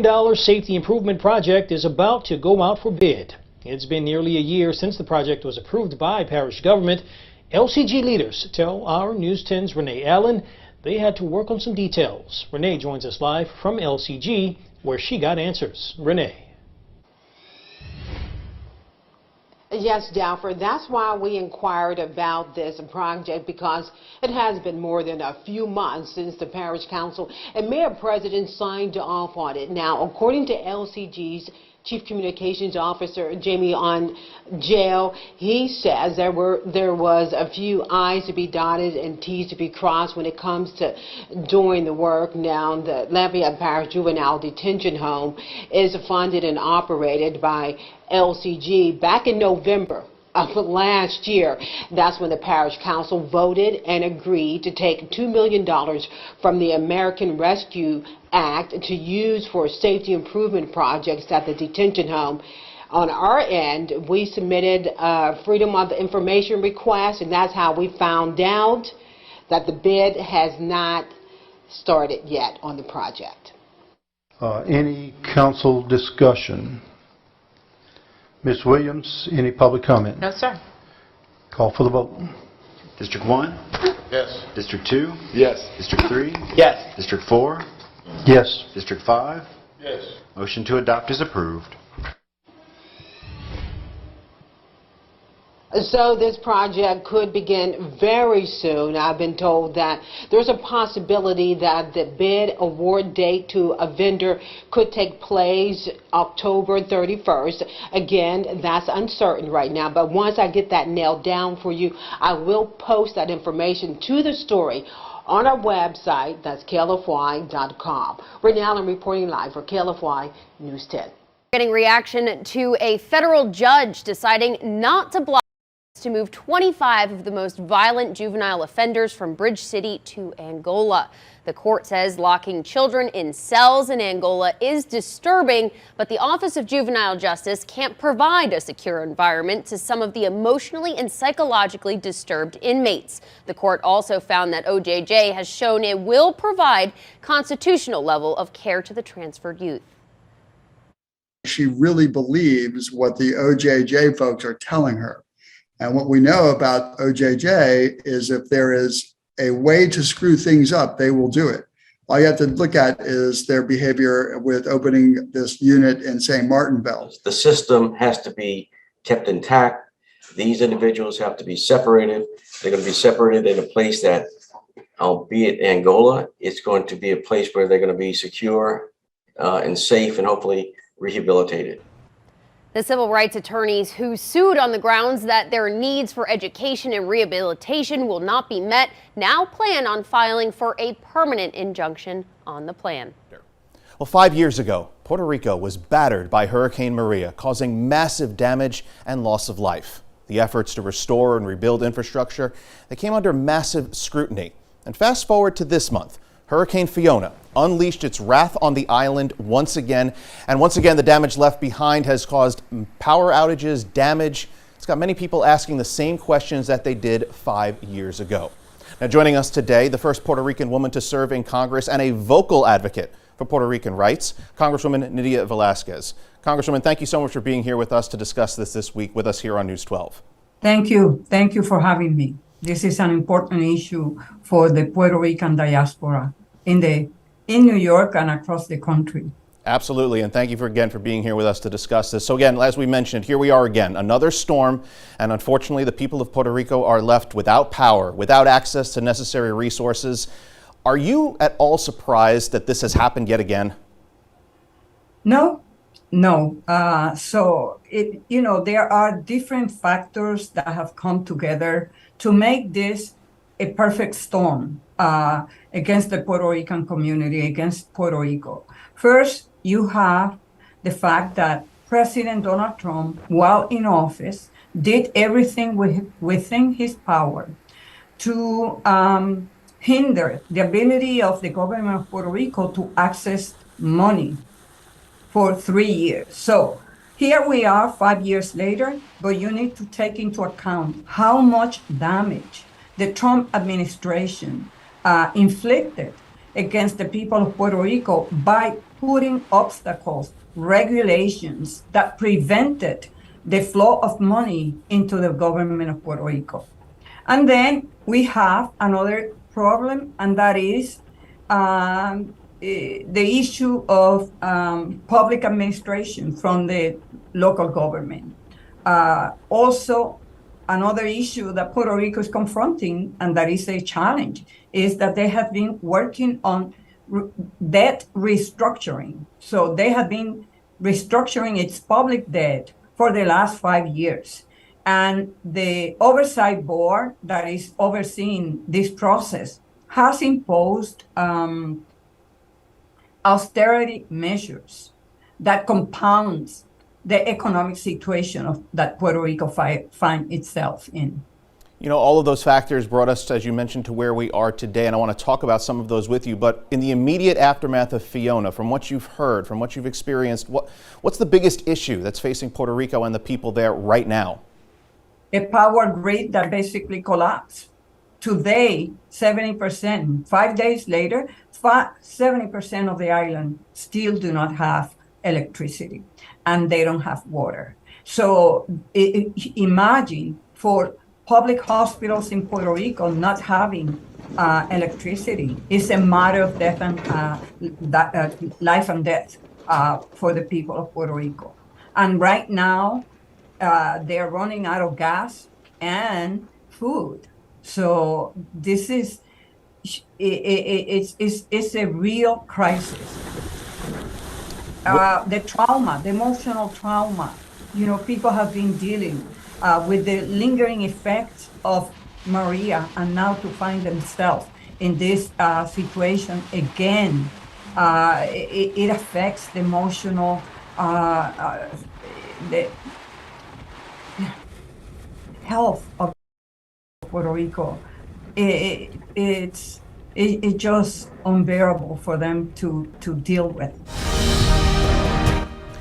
million safety improvement project is about to go out for bid. It's been nearly a year since the project was approved by parish government. LCG leaders tell our News 10's Renee Allen they had to work on some details. Renee joins us live from LCG, where she got answers. Renee. Yes, Dalford, that's why we inquired about this project, because it has been more than a few months since the parish council and mayor president signed off on it. Now, according to LCG's Chief Communications Officer Jamie on jail, he says there was a few I's to be dotted and T's to be crossed when it comes to doing the work. Now, the Lafayette Parish Juvenile Detention Home is funded and operated by LCG. Back in November of last year, that's when the parish council voted and agreed to take $2 million from the American Rescue Act to use for safety improvement projects at the detention home. On our end, we submitted a Freedom of Information request, and that's how we found out that the bid has not started yet on the project. Any council discussion? Ms. Williams, any public comment? No, sir. Call for the vote. District 1? Yes. District 2? Yes. District 3? Yes. District 4? Yes. District 5? Yes. Motion to adopt is approved. So this project could begin very soon. I've been told that there's a possibility that the bid award date to a vendor could take place October 31st. Again, that's uncertain right now, but once I get that nailed down for you, I will post that information to the story on our website. That's KLFY.com. Renee Allen reporting live for KLFY News 10. Getting reaction to a federal judge deciding not to block to move 25 of the most violent juvenile offenders from Bridge City to Angola. The court says locking children in cells in Angola is disturbing, but the Office of Juvenile Justice can't provide a secure environment to some of the emotionally and psychologically disturbed inmates. The court also found that OJJ has shown it will provide constitutional level of care to the transferred youth. She really believes what the OJJ folks are telling her. And what we know about OJJ is if there is a way to screw things up, they will do it. All you have to look at is their behavior with opening this unit in St. Martinville. The system has to be kept intact. These individuals have to be separated. They're going to be separated in a place that, albeit Angola, it's going to be a place where they're going to be secure and safe and hopefully rehabilitated. The civil rights attorneys who sued on the grounds that their needs for education and rehabilitation will not be met now plan on filing for a permanent injunction on the plan. Well, 5 years ago, Puerto Rico was battered by Hurricane Maria, causing massive damage and loss of life. The efforts to restore and rebuild infrastructure, they came under massive scrutiny. And fast forward to this month, Hurricane Fiona unleashed its wrath on the island once again. And once again, the damage left behind has caused power outages, damage. It's got many people asking the same questions that they did 5 years ago. Now, joining us today, the first Puerto Rican woman to serve in Congress and a vocal advocate for Puerto Rican rights, Congresswoman Nydia Velázquez. Congresswoman, thank you so much for being here with us to discuss this week with us here on News 12. Thank you. Thank you for having me. This is an important issue for the Puerto Rican diaspora in New York and across the country. Absolutely, and thank you again for being here with us to discuss this. So again, as we mentioned, here we are again, another storm, and unfortunately the people of Puerto Rico are left without power, without access to necessary resources. Are you at all surprised that this has happened yet again? No. There are different factors that have come together to make this a perfect storm against the Puerto Rican community, against Puerto Rico. First, you have the fact that President Donald Trump, while in office, did everything within his power to hinder the ability of the government of Puerto Rico to access money for 3 years. So here we are 5 years later, but you need to take into account how much damage the Trump administration inflicted against the people of Puerto Rico by putting obstacles, regulations that prevented the flow of money into the government of Puerto Rico. And then we have another problem, and that is the issue of public administration from the local government. Also, another issue that Puerto Rico is confronting, and that is a challenge, is that they have been working on debt restructuring. So they have been restructuring its public debt for the last 5 years. And the oversight board that is overseeing this process has imposed austerity measures that compounds the economic situation that Puerto Rico finds itself in. You know, all of those factors brought us, as you mentioned, to where we are today, and I want to talk about some of those with you. But in the immediate aftermath of Fiona, from what you've heard, from what you've experienced, what's the biggest issue that's facing Puerto Rico and the people there right now? A power grid that basically collapsed. Today, 70%. 5 days later, 70% of the island still do not have electricity, and they don't have water. So imagine for public hospitals in Puerto Rico not having electricity. It's a matter of death and life and death for the people of Puerto Rico. And right now, they're running out of gas and food. So this is it's a real crisis. The trauma, the emotional trauma, you know, people have been dealing with the lingering effects of Maria, and now to find themselves in this situation again, it affects the emotional, the health of Puerto Rico. It's just unbearable for them to deal with.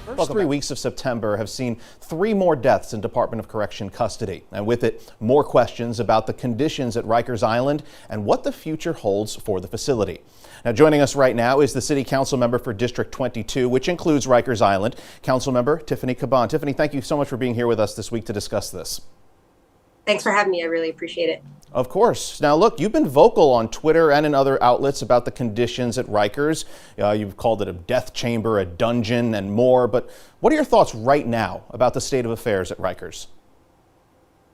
The first 3 weeks of September have seen 3 more deaths in Department of Correction custody, and with it, more questions about the conditions at Rikers Island and what the future holds for the facility. Now, joining us right now is the City Council member for District 22, which includes Rikers Island, Councilmember Tiffany Caban. Tiffany, thank you so much for being here with us this week to discuss this. Thanks for having me. I really appreciate it. Of course. Now, look, you've been vocal on Twitter and in other outlets about the conditions at Rikers. You've called it a death chamber, a dungeon, and more. But what are your thoughts right now about the state of affairs at Rikers?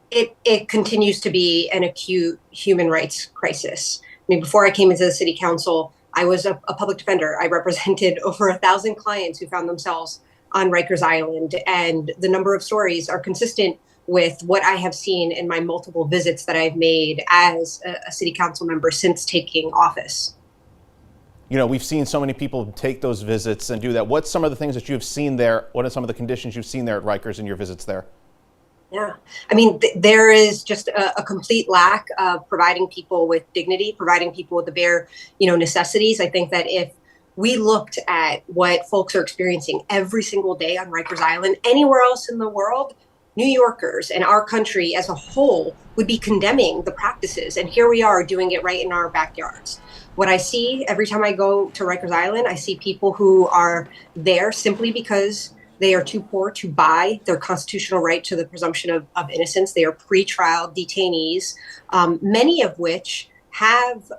It continues to be an acute human rights crisis. I mean, before I came into the city council, I was a public defender. I represented over 1,000 clients who found themselves on Rikers Island, and the number of stories are consistent with what I have seen in my multiple visits that I've made as a city council member since taking office. You know, we've seen so many people take those visits and do that. What's some of the things that you've seen there? What are some of the conditions you've seen there at Rikers in your visits there? Yeah, I mean, there is just a complete lack of providing people with dignity, providing people with the bare, necessities. I think that if we looked at what folks are experiencing every single day on Rikers Island, anywhere else in the world, New Yorkers and our country as a whole would be condemning the practices. And here we are doing it right in our backyards. What I see every time I go to Rikers Island, I see people who are there simply because they are too poor to buy their constitutional right to the presumption of innocence. They are pre-trial detainees, many of which have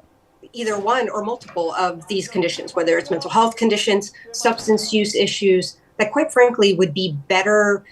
either one or multiple of these conditions, whether it's mental health conditions, substance use issues, that quite frankly would be better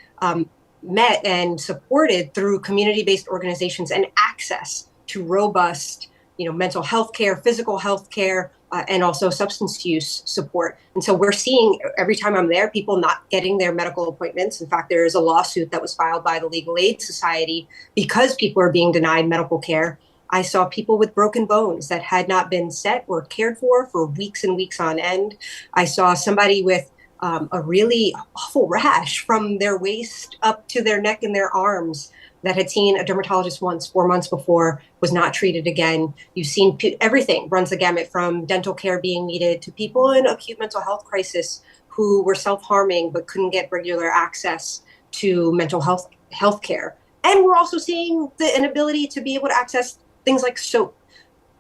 met and supported through community-based organizations and access to robust, mental health care, physical health care, and also substance use support. And so we're seeing every time I'm there, people not getting their medical appointments. In fact, there is a lawsuit that was filed by the Legal Aid Society because people are being denied medical care. I saw people with broken bones that had not been set or cared for weeks and weeks on end. I saw somebody with a really awful rash from their waist up to their neck and their arms that had seen a dermatologist once 4 months before, was not treated again. You've seen everything runs the gamut from dental care being needed to people in acute mental health crisis who were self-harming but couldn't get regular access to mental health care. And we're also seeing the inability to be able to access things like soap.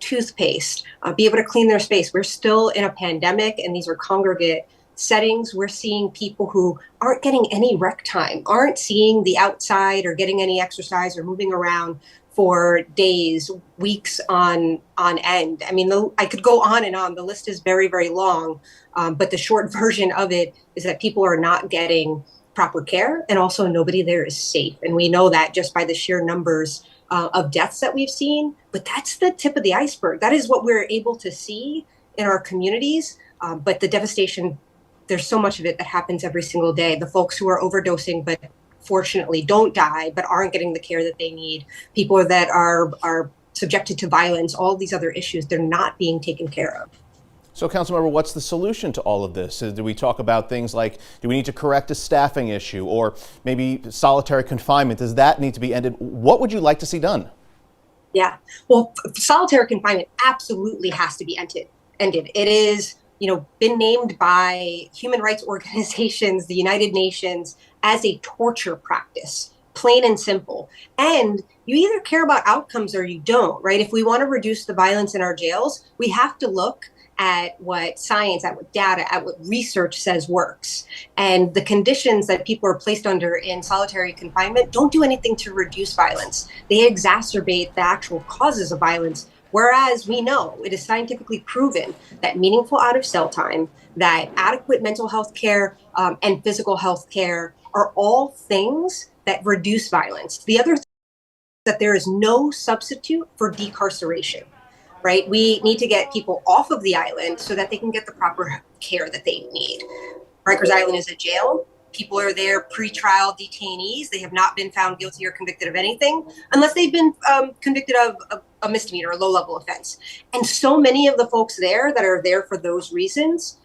toothpaste, be able to clean their space. We're still in a pandemic, and these are congregate settings. We're seeing people who aren't getting any rec time, aren't seeing the outside or getting any exercise or moving around for days, weeks on end. I mean, I could go on and on. The list is very, very long, but the short version of it is that people are not getting proper care, and also nobody there is safe. And we know that just by the sheer numbers of deaths that we've seen, but that's the tip of the iceberg. That is what we're able to see in our communities, but the devastation, there's so much of it that happens every single day. The folks who are overdosing, but fortunately don't die, but aren't getting the care that they need. People that are subjected to violence, all these other issues, they're not being taken care of. So, Councilmember, what's the solution to all of this? Do we talk about things like, do we need to correct a staffing issue, or maybe solitary confinement? Does that need to be ended? What would you like to see done? Yeah, well, solitary confinement absolutely has to be ended. It is, been named by human rights organizations, the United Nations, as a torture practice, plain and simple. And you either care about outcomes or you don't, right? If we want to reduce the violence in our jails, we have to look at what science, at what data, at what research says works. And the conditions that people are placed under in solitary confinement don't do anything to reduce violence. They exacerbate the actual causes of violence. Whereas we know it is scientifically proven that meaningful out of cell time, that adequate mental health care and physical health care are all things that reduce violence. The other thing is that there is no substitute for decarceration, right? We need to get people off of the island so that they can get the proper care that they need. Rikers Island is a jail. People are there pre-trial detainees. They have not been found guilty or convicted of anything unless they've been convicted of a misdemeanor, a low-level offense. And so many of the folks there that are there for those reasons,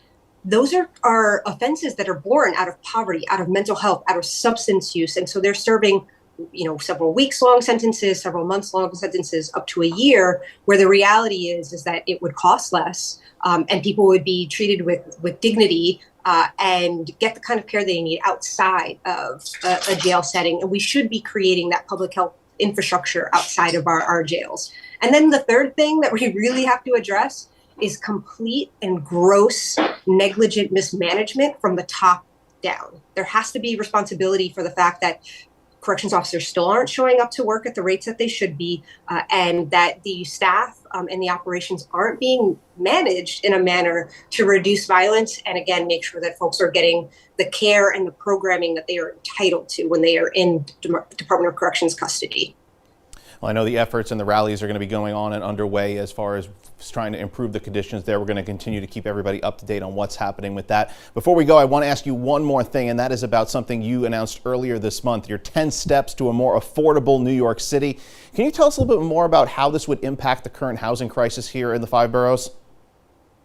those are offenses that are born out of poverty, out of mental health, out of substance use. And so they're serving, several weeks long sentences, several months long sentences, up to a year, where the reality is that it would cost less and people would be treated with dignity and get the kind of care they need outside of a jail setting. And we should be creating that public health infrastructure outside of our jails. And then the third thing that we really have to address is complete and gross negligent mismanagement from the top down. There has to be responsibility for the fact that corrections officers still aren't showing up to work at the rates that they should be, and that the staff and the operations aren't being managed in a manner to reduce violence, and again, make sure that folks are getting the care and the programming that they are entitled to when they are in Department of Corrections custody. Well, I know the efforts and the rallies are going to be going on and underway as far as trying to improve the conditions there. We're going to continue to keep everybody up to date on what's happening with that. Before we go, I want to ask you one more thing, and that is about something you announced earlier this month, your 10 steps to a more affordable New York City. Can you tell us a little bit more about how this would impact the current housing crisis here in the 5 boroughs?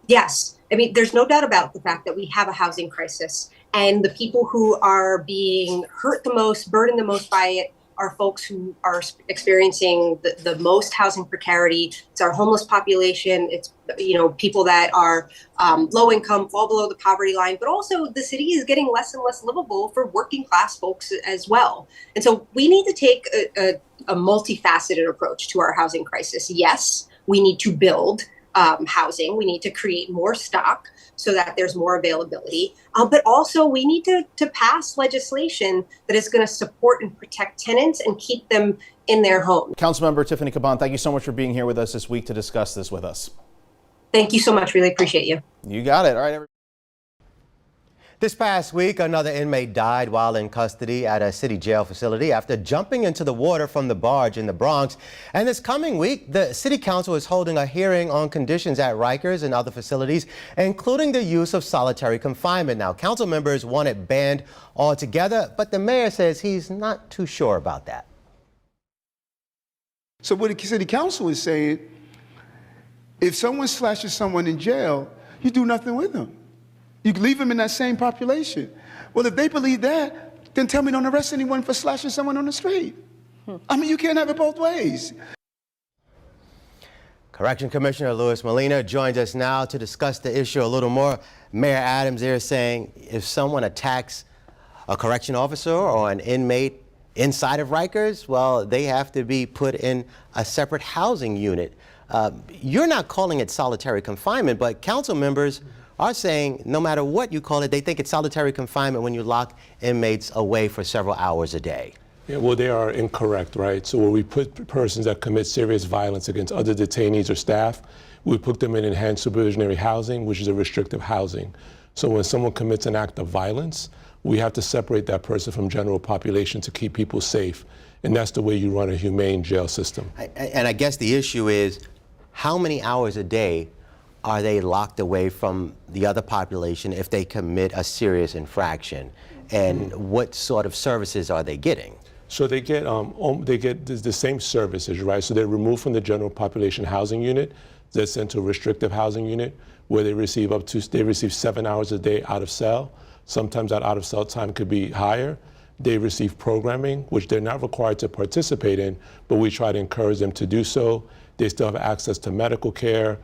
Yes. I mean, there's no doubt about the fact that we have a housing crisis, and the people who are being hurt the most, burdened the most by it, are folks who are experiencing the most housing precarity. It's our homeless population. It's, people that are low income, fall below the poverty line, but also the city is getting less and less livable for working class folks as well. And so we need to take a multifaceted approach to our housing crisis. Yes, we need to build housing. We need to create more stock so that there's more availability. But also we need to pass legislation that is going to support and protect tenants and keep them in their homes. Councilmember Tiffany Caban, thank you so much for being here with us this week to discuss this with us. Thank you so much. Really appreciate you. You got it. All right, everybody. This past week, another inmate died while in custody at a city jail facility after jumping into the water from the barge in the Bronx. And this coming week, the City Council is holding a hearing on conditions at Rikers and other facilities, including the use of solitary confinement. Now, council members want it banned altogether, but the mayor says he's not too sure about that. So what the City Council is saying, if someone slashes someone in jail, you do nothing with them. You leave them in that same population. Well, if they believe that, then tell me don't arrest anyone for slashing someone on the street. I mean, you can't have it both ways. Correction Commissioner Molina joins us now to discuss the issue a little more. Mayor Adams there saying if someone attacks a correction officer or an inmate inside of Rikers, well, they have to be put in a separate housing unit. You're not calling it solitary confinement, but council members are saying no matter what you call it, they think it's solitary confinement when you lock inmates away for several hours a day. Yeah, well, they are incorrect, right? So where we put persons that commit serious violence against other detainees or staff, we put them in enhanced supervisionary housing, which is a restrictive housing. So when someone commits an act of violence, we have to separate that person from general population to keep people safe. And that's the way you run a humane jail system. And I guess the issue is, how many hours a day are they locked away from the other population if they commit a serious infraction? And what sort of services are they getting? So they get the same services, right? So they're removed from the general population housing unit. They're sent to a restrictive housing unit where they receive 7 hours a day out of cell. Sometimes that out of cell time could be higher. They receive programming, which they're not required to participate in, but we try to encourage them to do so. They still have access to medical care,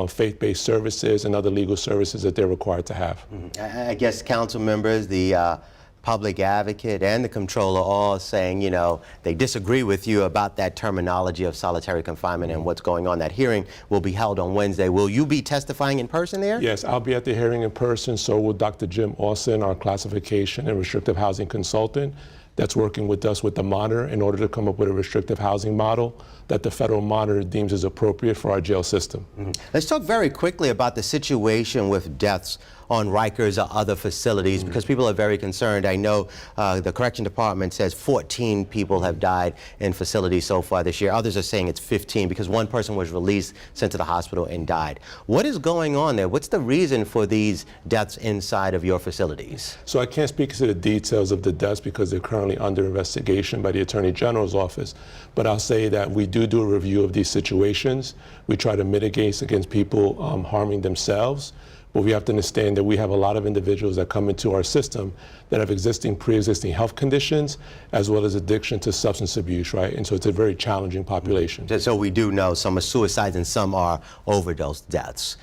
faith-based services, and other legal services that they're required to have. I guess council members, the public advocate and the comptroller all saying, you know, they disagree with you about that terminology of solitary confinement and what's going on. That hearing will be held on Wednesday. Will you be testifying in person there? Yes, I'll be at the hearing in person. So will Dr. Jim Austin, our classification and restrictive housing consultant, that's working with us with the monitor in order to come up with a restrictive housing model that the federal monitor deems is appropriate for our jail system. Let's talk very quickly about the situation with deaths on Rikers or other facilities, because people are very concerned. I know the correction department says 14 people have died in facilities so far this year. Others are saying it's 15 because one person was released, sent to the hospital, and died. What is going on there? What's the reason for these deaths inside of your facilities? So I can't speak to the details of the deaths because they're currently under investigation by the Attorney General's office. But I'll say that we do a review of these situations. We try to mitigate against people harming themselves. But we have to understand that we have a lot of individuals that come into our system that have pre-existing health conditions, as well as addiction to substance abuse, right? And so it's a very challenging population. So we do know some are suicides and some are overdose deaths.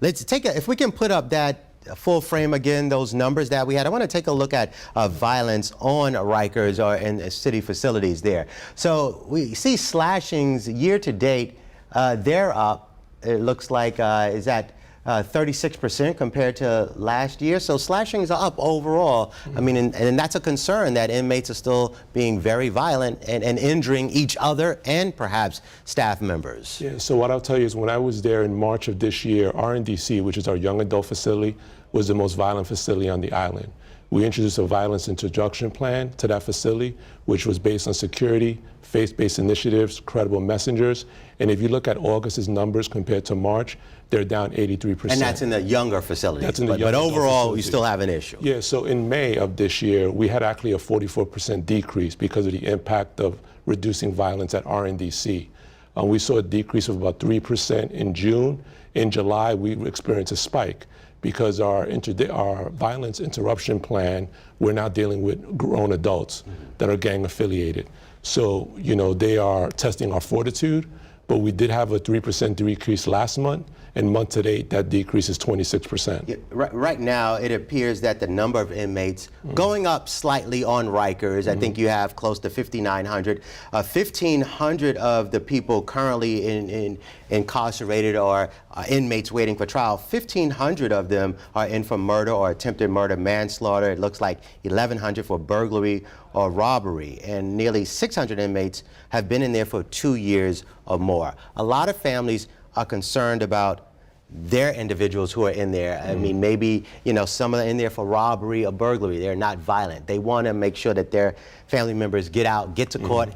Let's take if we can put up that full frame again, those numbers that we had. I want to take a look at violence on Rikers or in city facilities there. So we see slashings year to date, they're up. It looks like, is that 36% compared to last year. So slashings are up overall. I mean, and that's a concern that inmates are still being very violent and injuring each other and perhaps staff members. Yeah, so what I'll tell you is when I was there in March of this year, RNDC, which is our young adult facility, was the most violent facility on the island. We introduced a violence introduction plan to that facility, which was based on security, faith-based initiatives, credible messengers. And if you look at August's numbers compared to March, they're down 83%. And that's in the younger facilities. That's in the but overall, you still have an issue. Yeah, so in May of this year, we had actually a 44% decrease because of the impact of reducing violence at RNDC. We saw a decrease of about 3% in June. In July, we experienced a spike because our violence interruption plan, we're now dealing with grown adults that are gang affiliated. So, you know, they are testing our fortitude, but we did have a 3% decrease last month, and month to date, that decrease is 26%. Yeah, right now, it appears that the number of inmates going up slightly on Rikers. I think you have close to 5,900. 1,500 of the people currently incarcerated or inmates waiting for trial. 1,500 of them are in for murder or attempted murder, manslaughter. It looks like 1,100 for burglary or robbery, and nearly 600 inmates have been in there for 2 years or more. A lot of families are concerned about their individuals who are in there. I mean, maybe, you know, some are in there for robbery or burglary. They're not violent. They want to make sure that their family members get out, get to court,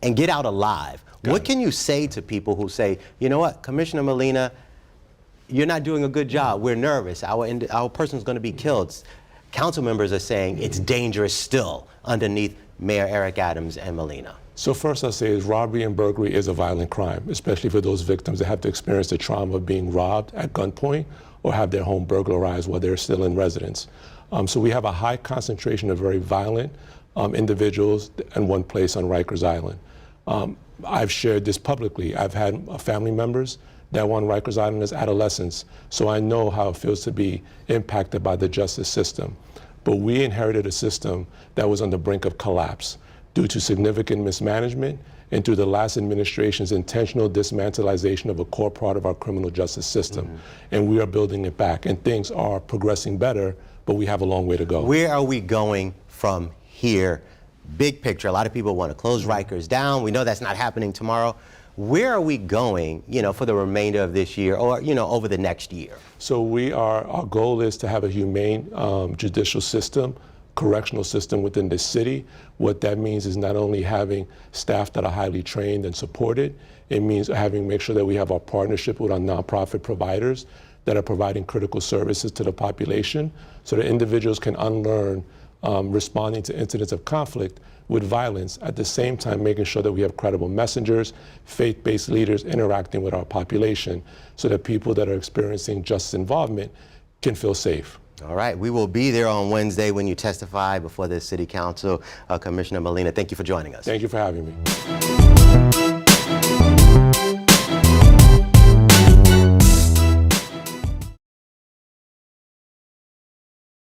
and get out alive. What can you say to people who say, you know what, Commissioner Molina, you're not doing a good job. We're nervous. Our person's going to be killed. Council members are saying it's dangerous still underneath Mayor Eric Adams and Molina. So first I'll say is robbery and burglary is a violent crime, especially for those victims that have to experience the trauma of being robbed at gunpoint or have their home burglarized while they're still in residence. So we have a high concentration of very violent individuals in one place on Rikers Island. I've shared this publicly. I've had family members that were on Rikers Island as adolescents, so I know how it feels to be impacted by the justice system. But we inherited a system that was on the brink of collapse. due to significant mismanagement and through the last administration's intentional dismantlization of a core part of our criminal justice system. And we are building it back, and things are progressing better, but we have a long way to go. Where are we going from here? Big picture, a lot of people want to close Rikers down. We know that's not happening tomorrow. Where are we going, for the remainder of this year or, over the next year? So our goal is to have a humane judicial system, correctional system within the city. What that means is not only having staff that are highly trained and supported, it means make sure that we have our partnership with our nonprofit providers that are providing critical services to the population so that individuals can unlearn responding to incidents of conflict with violence, at the same time making sure that we have credible messengers, faith-based leaders interacting with our population so that people that are experiencing justice involvement can feel safe. All right, we will be there on Wednesday when you testify before the City Council. Commissioner Molina, thank you for joining us. Thank you for having me.